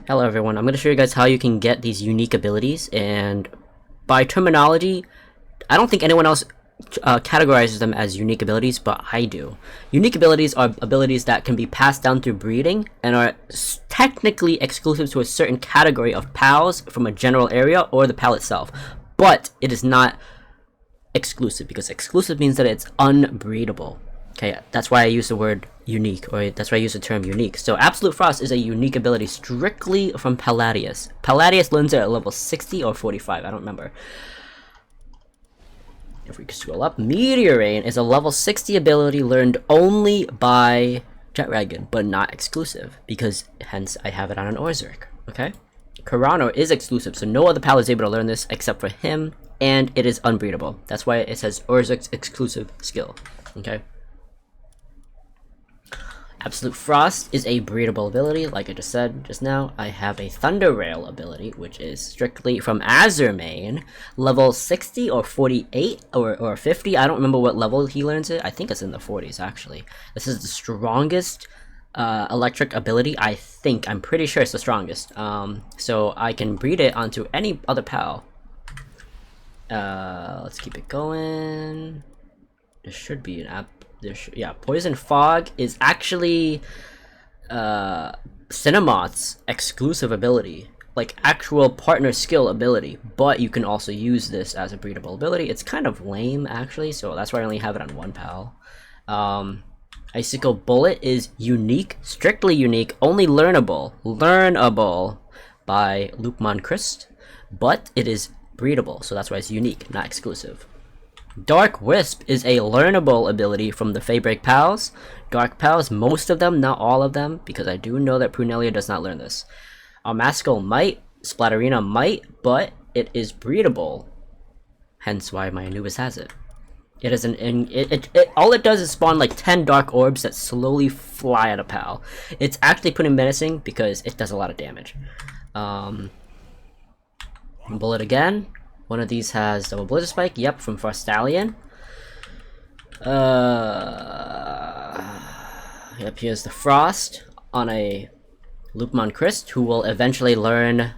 Hello everyone, I'm going to show you guys how you can get these unique abilities, and by terminology, I don't think anyone else categorizes them as unique abilities, but I do. Unique abilities are abilities that can be passed down through breeding and are technically exclusive to a certain category of pals from a general area or the pal itself, but it is not exclusive, because exclusive means that it's unbreedable. Okay, that's why I use the word unique, or that's why I use the term unique. So Absolute Frost is a unique ability strictly from Palladius. Palladius learns it at level 60 or 45, I don't remember. If we scroll up, Meteor Rain is a level 60 ability learned only by Jetragon, but not exclusive, because hence I have it on an Orzhov. Okay? Karano is exclusive, so no other pal is able to learn this except for him, and it is unbreedable. That's why it says Orzhov's exclusive skill. Okay? Absolute Frost is a breedable ability, like I just said just now. I have a Thunder Rail ability, which is strictly from Azurmane, level 60 or 48 or 50. I don't remember what level he learns it. I think it's in the 40s, actually. This is the strongest electric ability, I think. I'm pretty sure it's the strongest. So I can breed it onto any other pal. Let's keep it going. There should be an app. Yeah, Poison Fog is actually Cinemoth's exclusive ability, like actual partner skill ability, but you can also use this as a breedable ability. It's kind of lame, actually, so that's why I only have it on one pal. Icicle Bullet is unique, strictly unique, only learnable by Lukman Christ, but it is breedable, so that's why it's unique, not exclusive. Dark Wisp is a learnable ability from the Faebreak pals. Dark pals, most of them, not all of them, because I do know that Prunelia does not learn this. Almascal might, Splatterina might, but it is breedable. Hence why my Anubis has it. It is all it does is spawn like 10 dark orbs that slowly fly at a pal. It's actually pretty menacing because it does a lot of damage. Bullet again. One of these has double Blizzard Spike. Yep, from Frostallion. Yep, here's the Frost on a Lukman Christ, who will eventually learn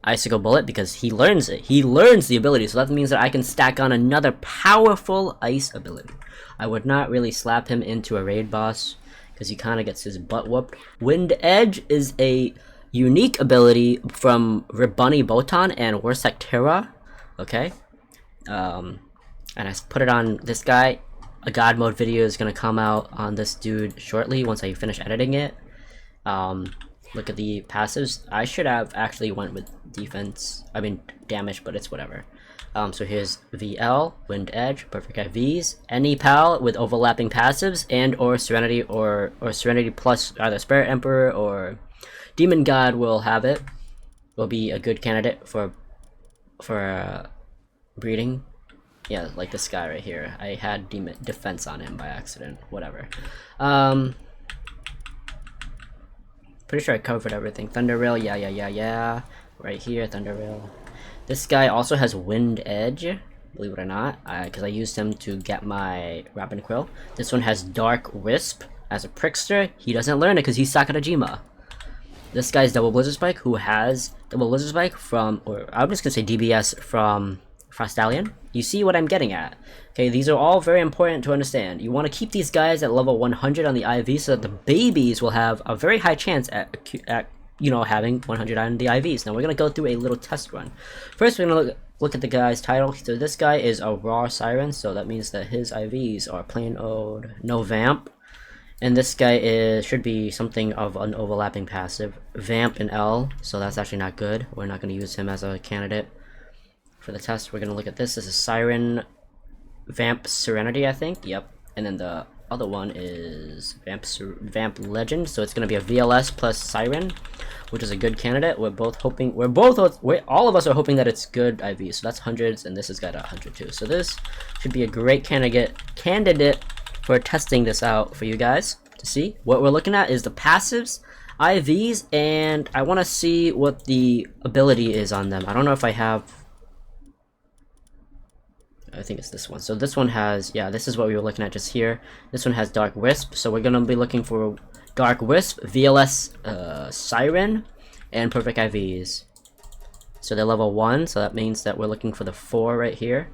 Icicle Bullet because he learns it. He learns the ability, so that means that I can stack on another powerful ice ability. I would not really slap him into a raid boss because he kind of gets his butt whooped. Wind Edge is a unique ability from Ribani Botan and Warsec Terra. Okay, and I put it on this guy. A God mode video is gonna come out on this dude shortly once I finish editing it. Look at the passives. I should have actually went with defense. I mean damage, but it's whatever. So here's VL, Wind Edge, Perfect IVs, any pal with overlapping passives, and or Serenity or Serenity plus either Spirit Emperor or Demon God will have it. Will be a good candidate for breeding. Yeah, like this guy right here. I had demon defense on him by accident. Whatever. Pretty sure I covered everything. Thunder Rail, yeah. Right here, Thunder Rail. This guy also has Wind Edge, believe it or not, because I used him to get my Robin Quill. This one has Dark Wisp as a Prickster. He doesn't learn it because he's Sakurajima. This guy's double Blizzard Spike, who has double Blizzard Spike from, or I'm just gonna say DBS from Frostallion. You see what I'm getting at. Okay, these are all very important to understand. You want to keep these guys at level 100 on the IV so that the babies will have a very high chance at you know, having 100 on the IVs. Now we're gonna go through a little test run. First, we're gonna look at the guy's title. So this guy is a raw siren, so that means that his IVs are plain old, no vamp. And this guy should be something of an overlapping passive. Vamp and L, so that's actually not good. We're not going to use him as a candidate for the test. We're going to look at this. This is Siren Vamp Serenity, I think. Yep. And then the other one is Vamp Legend, so it's going to be a VLS plus Siren, which is a good candidate. We're all of us are hoping that it's good IV, so that's hundreds, and this has got 100 too. So this should be a great candidate for testing this out for you guys to see. What we're looking at is the passives, IVs, and I want to see what the ability is on them. I don't know if I have. I think it's this one. So this one has, yeah, this is what we were looking at just here. This one has Dark Wisp, so we're gonna be looking for Dark Wisp, VLS Siren, and perfect IVs. So they're level 1, so that means that we're looking for the 4 right here.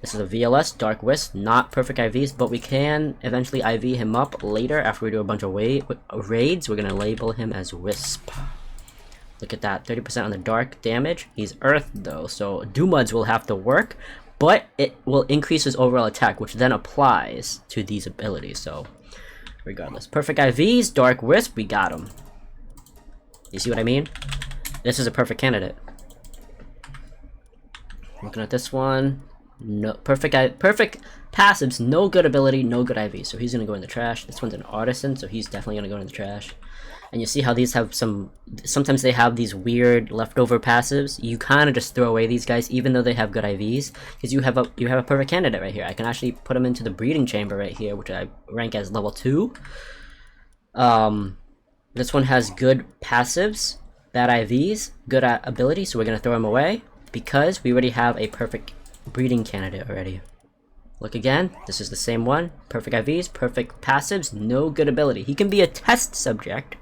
This is a VLS, Dark Wisp, not perfect IVs, but we can eventually IV him up later after we do a bunch of raids. We're going to label him as Wisp. Look at that, 30% on the dark damage. He's Earth though, so Doomuds will have to work, but it will increase his overall attack, which then applies to these abilities, so regardless. Perfect IVs, Dark Wisp, we got him. You see what I mean? This is a perfect candidate. Looking at this one. No perfect passives, no good ability, no good IV, so he's gonna go in the trash. This one's an artisan, so he's definitely gonna go in the trash. And you see how these have sometimes they have these weird leftover passives. You kind of just throw away these guys even though they have good IVs, because you have a perfect candidate right here. I can actually put him into the breeding chamber right here, which I rank as level 2. This one has good passives, bad IVs, good ability, so we're gonna throw him away because we already have a perfect breeding candidate already. Look again, this is the same one. Perfect IVs, perfect passives, no good ability. He can be a test subject,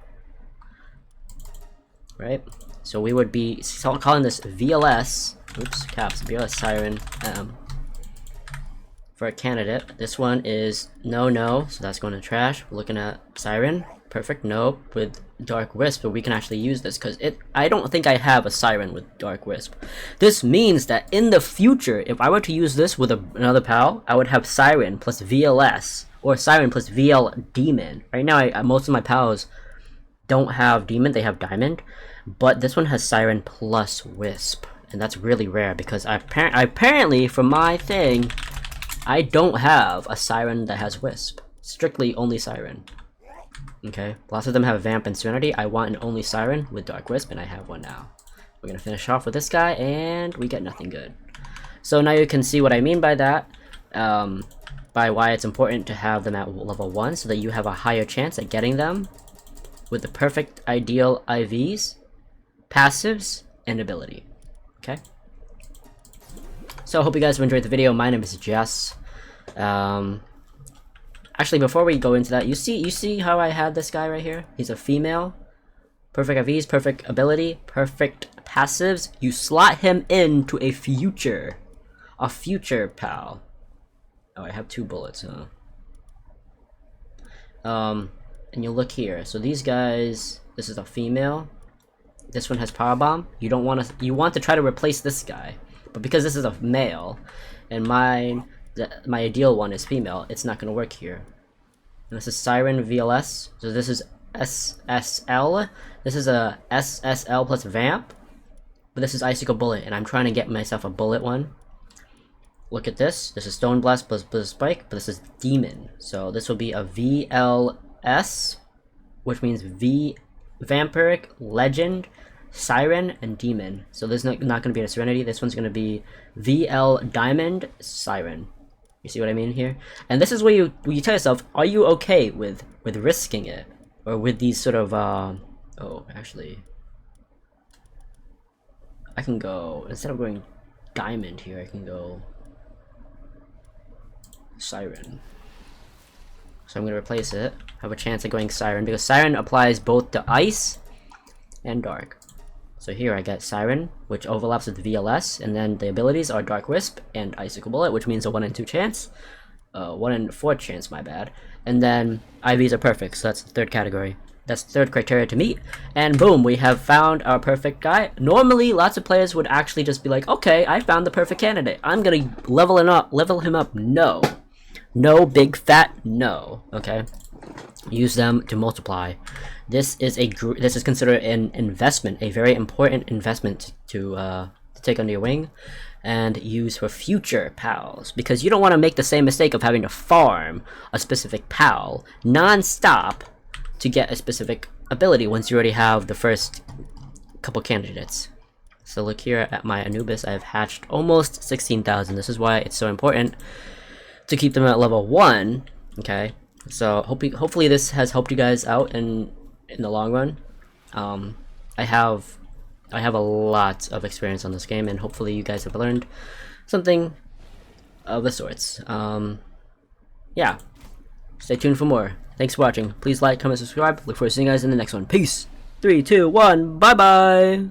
right? So we would be calling this VLS, oops, caps, VLS Siren for a candidate. This one is no, so that's going to trash. We're looking at Siren, perfect, no, with Dark Wisp, but we can actually use this because I don't think I have a Siren with Dark Wisp. This means that in the future, if I were to use this with another pal, I would have Siren plus VLS, or Siren plus VL Demon. Right now, most of my pals don't have Demon, they have Diamond, but this one has Siren plus Wisp, and that's really rare because apparently, for my thing, I don't have a Siren that has Wisp. Strictly only Siren. Okay, lots of them have Vamp and Serenity. I want an only Siren with Dark Wisp, and I have one now. We're gonna finish off with this guy, and we get nothing good. So now you can see what I mean by that, by why it's important to have them at level 1, so that you have a higher chance at getting them with the perfect ideal IVs, passives, and ability. Okay? So I hope you guys have enjoyed the video. My name is Jess. Actually, before we go into that, you see how I had this guy right here? He's a female. Perfect IVs, perfect ability, perfect passives. You slot him into a future pal. Oh, I have 2 bullets, huh? And you look here. So these guys, this is a female. This one has power bomb. You want to try to replace this guy, but because this is a male, and my ideal one is female, it's not going to work here. And this is Siren VLS, so this is SSL. This is a SSL plus Vamp, but this is Icicle Bullet, and I'm trying to get myself a bullet one. Look at this. This is Stone Blast plus Blizzard Spike, but this is Demon. So this will be a VLS, which means Vampiric, Legend, Siren, and Demon. So this is not going to be a Serenity. This one's going to be VL Diamond, Siren. You see what I mean here? And this is where you tell yourself, are you okay with risking it? Or with these sort of, oh, actually, I can go, instead of going Diamond here, I can go Siren. So I'm going to replace it. Have a chance at going Siren, because Siren applies both to Ice and Dark. So here I get Siren, which overlaps with VLS, and then the abilities are Dark Wisp and Icicle Bullet, which means a 1 in 2 chance. 1 in 4 chance, my bad. And then IVs are perfect, so that's the 3rd category. That's the 3rd criteria to meet. And boom, we have found our perfect guy. Normally, lots of players would actually just be like, okay, I found the perfect candidate. I'm gonna level him up. No. No, big fat no. Okay? Use them to multiply. This is considered an investment, a very important investment to take under your wing and use for future pals, because you don't want to make the same mistake of having to farm a specific pal non-stop to get a specific ability once you already have the first couple candidates. So look here at my Anubis. I've hatched almost 16,000. This is why it's so important to keep them at level 1. Okay, so hopefully this has helped you guys out in the long run. I have a lot of experience on this game, and hopefully you guys have learned something of the sorts. Yeah, stay tuned for more. Thanks for watching. Please like, comment, subscribe. Look forward to seeing you guys in the next one. Peace! 3, 2, 1, bye bye.